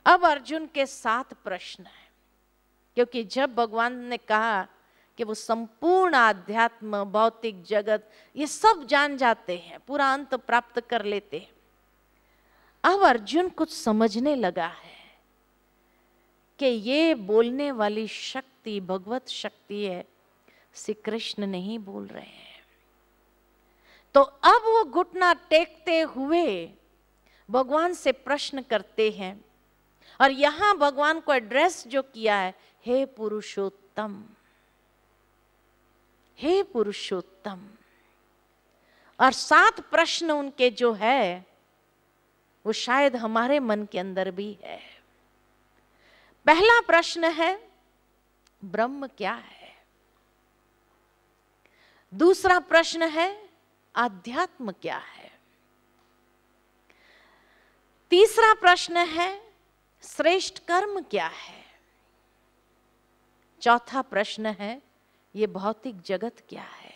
अब अर्जुन के 7 प्रश्न हैं, क्योंकि जब भगवान ने कहा कि वो संपूर्ण आध्यात्म, भौतिक जगत ये सब जान जाते हैं, पूरा अंत प्राप्त कर लेते हैं, अब अर्जुन कुछ समझने लगा है कि ये बोलने वाली शक्ति भगवत शक्ति है, श्री कृष्ण नहीं बोल रहे हैं। तो अब वो घुटना टेकते हुए भगवान से प्रश्न करते हैं, और यहां भगवान को एड्रेस जो किया है, हे पुरुषोत्तम, हे पुरुषोत्तम। और 7 प्रश्न उनके जो है वो शायद हमारे मन के अंदर भी है। पहला प्रश्न है, ब्रह्म क्या है? दूसरा प्रश्न है, आध्यात्म क्या है? तीसरा प्रश्न है, श्रेष्ठ कर्म क्या है? चौथा प्रश्न है, ये भौतिक जगत क्या है?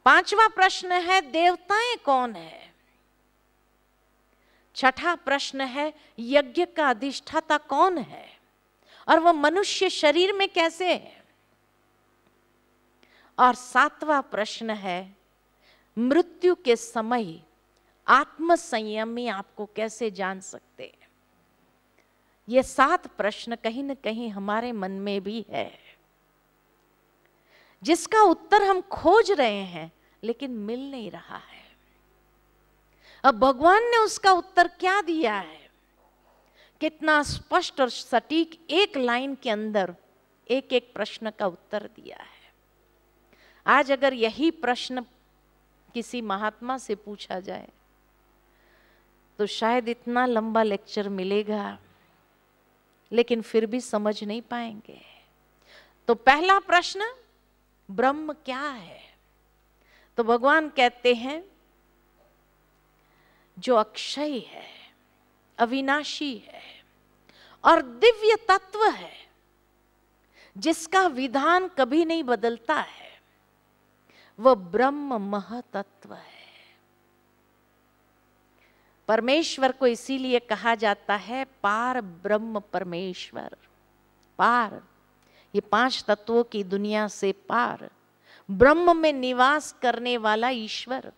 पांचवा प्रश्न है, देवताएं कौन है? छठा प्रश्न है, यज्ञ का अधिष्ठाता कौन है और वह मनुष्य शरीर में कैसे है? और 7वां प्रश्न है, मृत्यु के समय आत्म संयमी आपको कैसे जान सकते हैं? ये 7 प्रश्न कहीं न कहीं हमारे मन में भी है, जिसका उत्तर हम खोज रहे हैं लेकिन मिल नहीं रहा है। अब भगवान ने उसका उत्तर क्या दिया है? कितना स्पष्ट और सटीक एक लाइन के अंदर एक एक प्रश्न का उत्तर दिया है। आज अगर यही प्रश्न किसी महात्मा से पूछा जाए तो शायद इतना लंबा लेक्चर मिलेगा, लेकिन फिर भी समझ नहीं पाएंगे। तो पहला प्रश्न, ब्रह्म क्या है? तो भगवान कहते हैं, जो अक्षय है, अविनाशी है और दिव्य तत्व है, जिसका विधान कभी नहीं बदलता है, वह ब्रह्म महतत्व है। परमेश्वर को इसीलिए कहा जाता है पार ब्रह्म परमेश्वर। पार, ये 5 तत्वों की दुनिया से पार, ब्रह्म में निवास करने वाला ईश्वर।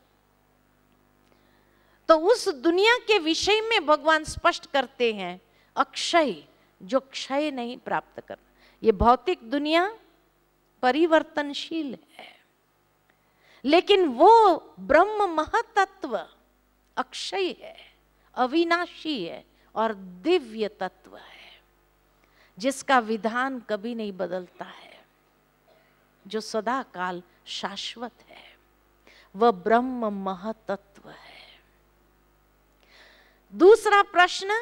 तो उस दुनिया के विषय में भगवान स्पष्ट करते हैं, अक्षय, जो क्षय नहीं प्राप्त कर। ये भौतिक दुनिया परिवर्तनशील है, लेकिन वो ब्रह्म महतत्व अक्षय है, अविनाशी है और दिव्य तत्व है, जिसका विधान कभी नहीं बदलता है, जो सदा काल शाश्वत है, वह ब्रह्म महतत्व है। दूसरा प्रश्न,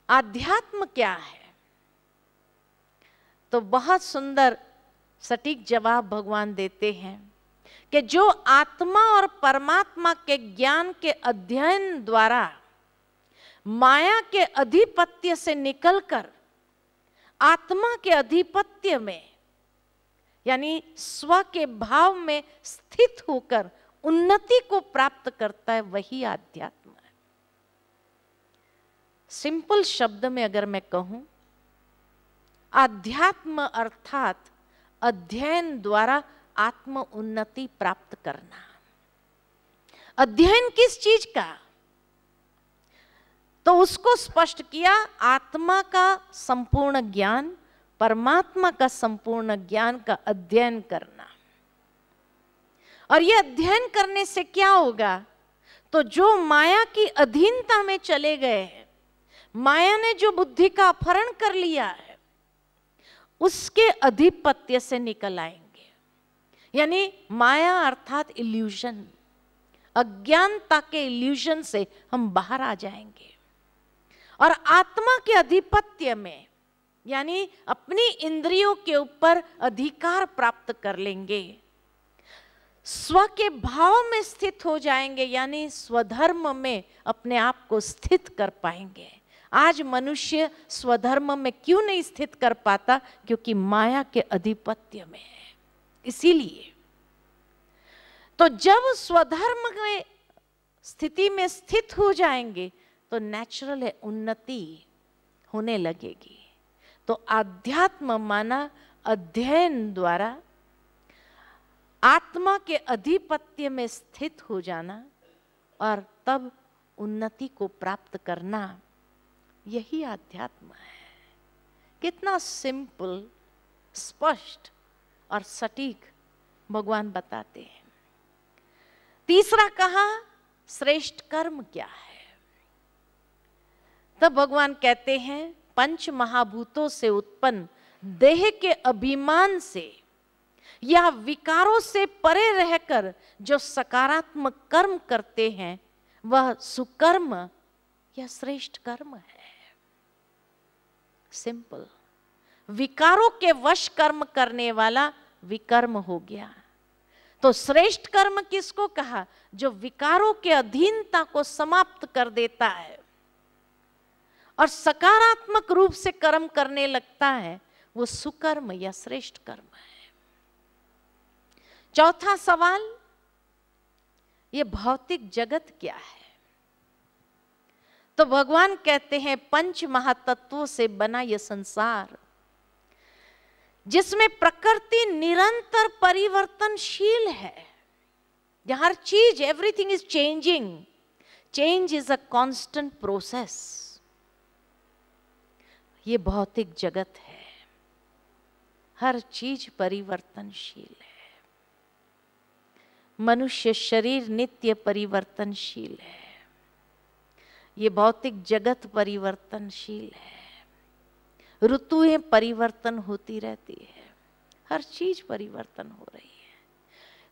आध्यात्म क्या है? तो बहुत सुंदर सटीक जवाब भगवान देते हैं कि जो आत्मा और परमात्मा के ज्ञान के अध्ययन द्वारा माया के अधिपत्य से निकलकर आत्मा के अधिपत्य में, यानी स्व के भाव में स्थित होकर उन्नति को प्राप्त करता है, वही आध्यात्म है। सिंपल शब्द में अगर मैं कहूं, आध्यात्म अर्थात अध्ययन द्वारा आत्म उन्नति प्राप्त करना। अध्ययन किस चीज का? तो उसको स्पष्ट किया, आत्मा का संपूर्ण ज्ञान, परमात्मा का संपूर्ण ज्ञान का अध्ययन करना। और यह अध्ययन करने से क्या होगा? तो जो माया की अधीनता में चले गए हैं, माया ने जो बुद्धि का अपहरण कर लिया है, उसके अधिपत्य से निकल आएंगे। यानी माया अर्थात इल्यूजन, अज्ञानता के इल्यूजन से हम बाहर आ जाएंगे और आत्मा के अधिपत्य में, यानी अपनी इंद्रियों के ऊपर अधिकार प्राप्त कर लेंगे, स्व के भाव में स्थित हो जाएंगे, यानी स्वधर्म में अपने आप को स्थित कर पाएंगे। आज मनुष्य स्वधर्म में क्यों नहीं स्थित कर पाता? क्योंकि माया के अधिपत्य में है। इसीलिए तो जब स्वधर्म में स्थिति में स्थित हो जाएंगे, तो नेचुरल है उन्नति होने लगेगी। तो आध्यात्म माना अध्ययन द्वारा आत्मा के अधिपत्य में स्थित हो जाना और तब उन्नति को प्राप्त करना, यही आध्यात्म है। कितना सिंपल, स्पष्ट और सटीक भगवान बताते हैं। तीसरा कहा श्रेष्ठ कर्म क्या है। तब भगवान कहते हैं पंच महाभूतों से उत्पन्न देह के अभिमान से या विकारों से परे रहकर जो सकारात्मक कर्म करते हैं वह सुकर्म या श्रेष्ठ कर्म है। सिंपल। विकारों के वश कर्म करने वाला विकर्म हो गया। तो श्रेष्ठ कर्म किसको कहा? जो विकारों के अधीनता को समाप्त कर देता है और सकारात्मक रूप से कर्म करने लगता है, वो सुकर्म या श्रेष्ठ कर्म है। चौथा सवाल, ये भौतिक जगत क्या है? तो भगवान कहते हैं पंच महातत्वों से बना यह संसार, जिसमें प्रकृति निरंतर परिवर्तनशील है। हर चीज, everything is changing. Change is a constant process. ये भौतिक जगत है, हर चीज परिवर्तनशील है। मनुष्य शरीर नित्य परिवर्तनशील है। ये भौतिक जगत परिवर्तनशील है। ऋतुएं परिवर्तन होती रहती है, हर चीज परिवर्तन हो रही है।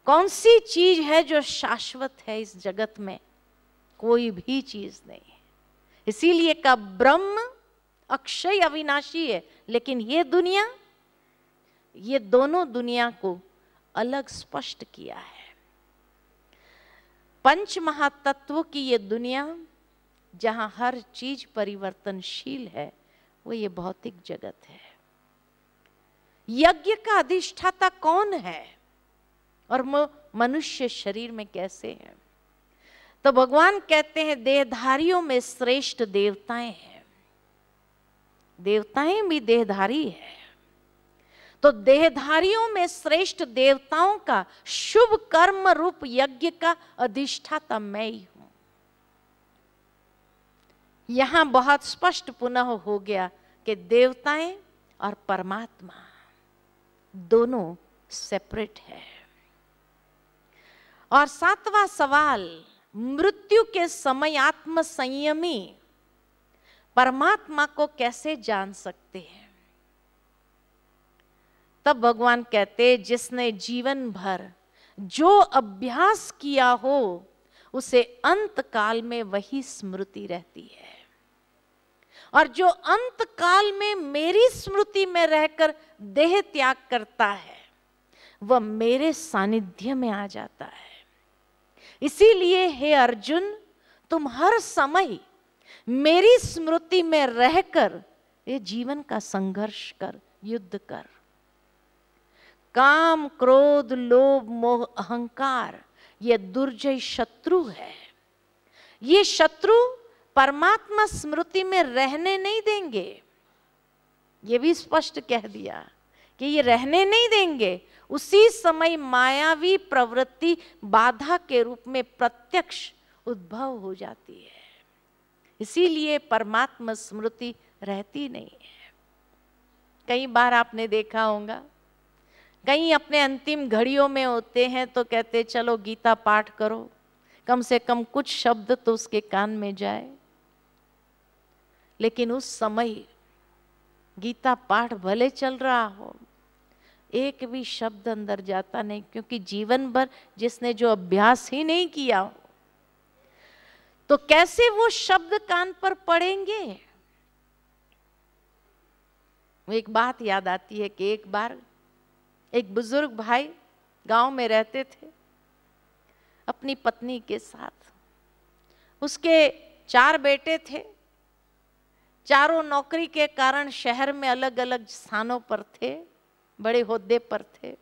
कौन सी चीज है जो शाश्वत है इस जगत में? कोई भी चीज नहीं है। इसीलिए का ब्रह्म अक्षय अविनाशी है, लेकिन ये दुनिया, ये दोनों दुनिया को अलग स्पष्ट किया है। पंच महातत्वों की ये दुनिया जहां हर चीज परिवर्तनशील है, वो ये भौतिक जगत है। यज्ञ का अधिष्ठाता कौन है और मनुष्य शरीर में कैसे है? तो भगवान कहते हैं देहधारियों में श्रेष्ठ देवताएं हैं। देवताएं भी देहधारी है। तो देहधारियों में श्रेष्ठ देवताओं का शुभ कर्म रूप यज्ञ का अधिष्ठाता मैं ही हूं। यहां बहुत स्पष्ट पुनः हो गया कि देवताएं और परमात्मा दोनों सेपरेट है। और सातवां सवाल, मृत्यु के समय आत्म संयमी परमात्मा को कैसे जान सकते हैं? तब भगवान कहते, जिसने जीवन भर जो अभ्यास किया हो उसे अंत काल में वही स्मृति रहती है। और जो अंत काल में मेरी स्मृति में रहकर देह त्याग करता है वह मेरे सानिध्य में आ जाता है। इसीलिए हे अर्जुन, तुम हर समय मेरी स्मृति में रहकर ये जीवन का संघर्ष कर, युद्ध कर। काम, क्रोध, लोभ, मोह, अहंकार ये दुर्जय शत्रु है। ये शत्रु परमात्मा स्मृति में रहने नहीं देंगे। ये भी स्पष्ट कह दिया कि ये रहने नहीं देंगे। उसी समय मायावी प्रवृत्ति बाधा के रूप में प्रत्यक्ष उद्भव हो जाती है। इसीलिए परमात्मा स्मृति रहती नहीं है। कई बार आपने देखा होगा, कहीं अपने अंतिम घड़ियों में होते हैं तो कहते चलो गीता पाठ करो, कम से कम कुछ शब्द तो उसके कान में जाए। लेकिन उस समय गीता पाठ भले चल रहा हो, एक भी शब्द अंदर जाता नहीं, क्योंकि जीवन भर जिसने जो अभ्यास ही नहीं किया हो तो कैसे वो शब्द कान पर पड़ेंगे। एक बात याद आती है कि एक बार एक बुजुर्ग भाई गांव में रहते थे अपनी पत्नी के साथ। उसके 4 बेटे थे। चारों नौकरी के कारण शहर में अलग अलग स्थानों पर थे, बड़े ओहदे पर थे।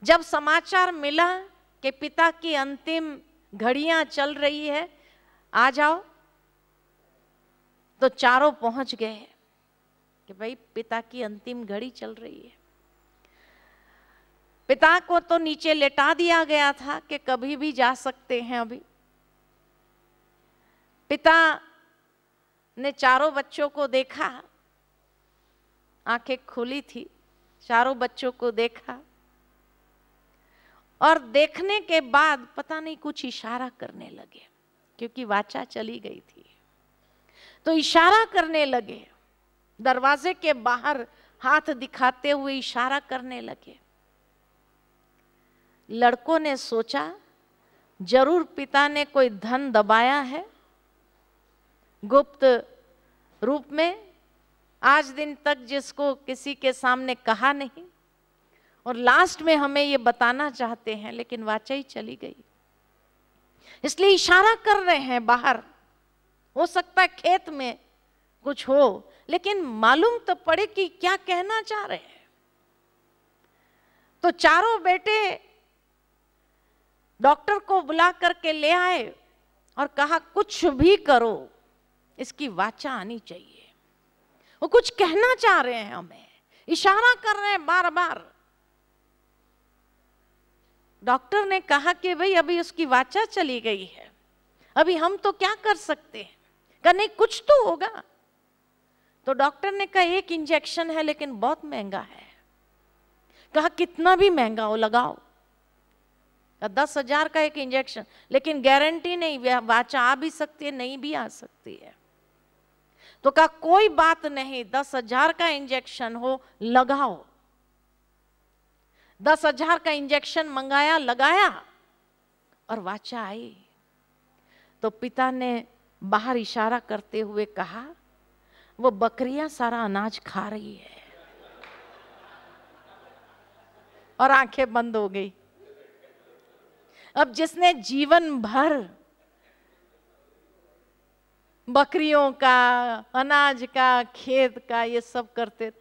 जब समाचार मिला कि पिता की अंतिम घड़ियां चल रही है, आ जाओ। तो चारों पहुंच गए कि भाई पिता की अंतिम घड़ी चल रही है। पिता को तो नीचे लेटा दिया गया था कि कभी भी जा सकते हैं। अभी पिता ने चारों बच्चों को देखा, आंखें खुली थी, चारों बच्चों को देखा और देखने के बाद पता नहीं कुछ इशारा करने लगे, क्योंकि वाचा चली गई थी। तो इशारा करने लगे, दरवाजे के बाहर हाथ दिखाते हुए इशारा करने लगे। लड़कों ने सोचा जरूर पिता ने कोई धन दबाया है गुप्त रूप में, आज दिन तक जिसको किसी के सामने कहा नहीं, और लास्ट में हमें ये बताना चाहते हैं, लेकिन वाचा ही चली गई। इसलिए इशारा कर रहे हैं बाहर, हो सकता है खेत में कुछ हो, लेकिन मालूम तो पड़े कि क्या कहना चाह रहे हैं। तो चारों बेटे डॉक्टर को बुला करके ले आए और कहा कुछ भी करो, इसकी वाचा आनी चाहिए। वो कुछ कहना चाह रहे हैं, हमें इशारा कर रहे हैं बार बार। डॉक्टर ने कहा कि भाई अभी उसकी वाचा चली गई है, अभी हम तो क्या कर सकते हैं। कहा नहीं कुछ तो होगा। तो डॉक्टर ने कहा एक इंजेक्शन है लेकिन बहुत महंगा है। कहा कितना भी महंगा हो लगाओ। 10,000 का एक इंजेक्शन, लेकिन गारंटी नहीं वाचा आ भी सकती है, नहीं भी आ सकती है। तो कहा कोई बात नहीं, 10,000 का इंजेक्शन हो लगाओ। 10,000 का इंजेक्शन मंगाया, लगाया और वाचा आई। तो पिता ने बाहर इशारा करते हुए कहा वो बकरियां सारा अनाज खा रही है, और आंखें बंद हो गई। अब जिसने जीवन भर बकरियों का, अनाज का, खेत का ये सब करते,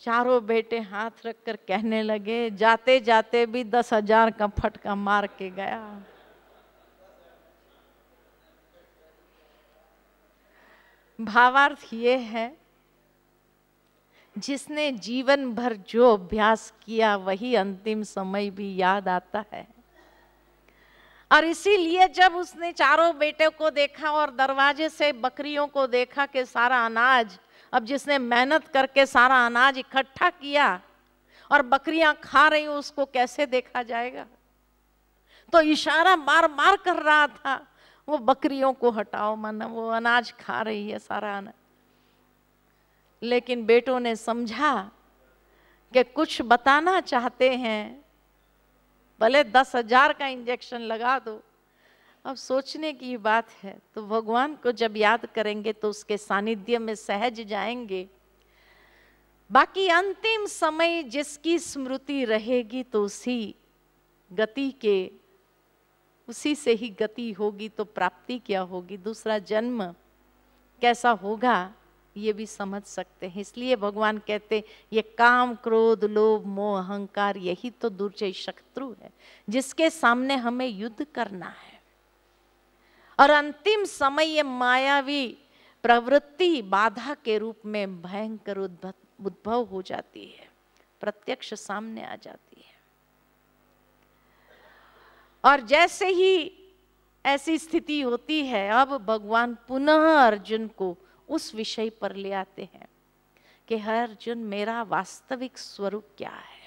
चारों बेटे हाथ रखकर कहने लगे, जाते जाते भी 10,000 का फटका मार के गया। भावार्थ ये है, जिसने जीवन भर जो अभ्यास किया वही अंतिम समय भी याद आता है। और इसीलिए जब उसने चारों बेटे को देखा और दरवाजे से बकरियों को देखा कि सारा अनाज, अब जिसने मेहनत करके सारा अनाज इकट्ठा किया और बकरियां खा रही, उसको कैसे देखा जाएगा। तो इशारा बार बार कर रहा था, वो बकरियों को हटाओ, माना वो अनाज खा रही है सारा अनाज। लेकिन बेटों ने समझा कि कुछ बताना चाहते हैं, भले 10,000 का इंजेक्शन लगा दो। अब सोचने की बात है, तो भगवान को जब याद करेंगे तो उसके सानिध्य में सहज जाएंगे। बाकी अंतिम समय जिसकी स्मृति रहेगी तो उसी गति के, उसी से ही गति होगी, तो प्राप्ति क्या होगी, दूसरा जन्म कैसा होगा, ये भी समझ सकते हैं। इसलिए भगवान कहते ये काम, क्रोध, लोभ, मोह, अहंकार, यही तो दुर्जय शत्रु है जिसके सामने हमें युद्ध करना है। और अंतिम समय ये मायावी प्रवृत्ति बाधा के रूप में भयंकर उद्भव हो जाती है, प्रत्यक्ष सामने आ जाती है। और जैसे ही ऐसी स्थिति होती है, अब भगवान पुनः अर्जुन को उस विषय पर ले आते हैं कि हर अर्जुन मेरा वास्तविक स्वरूप क्या है।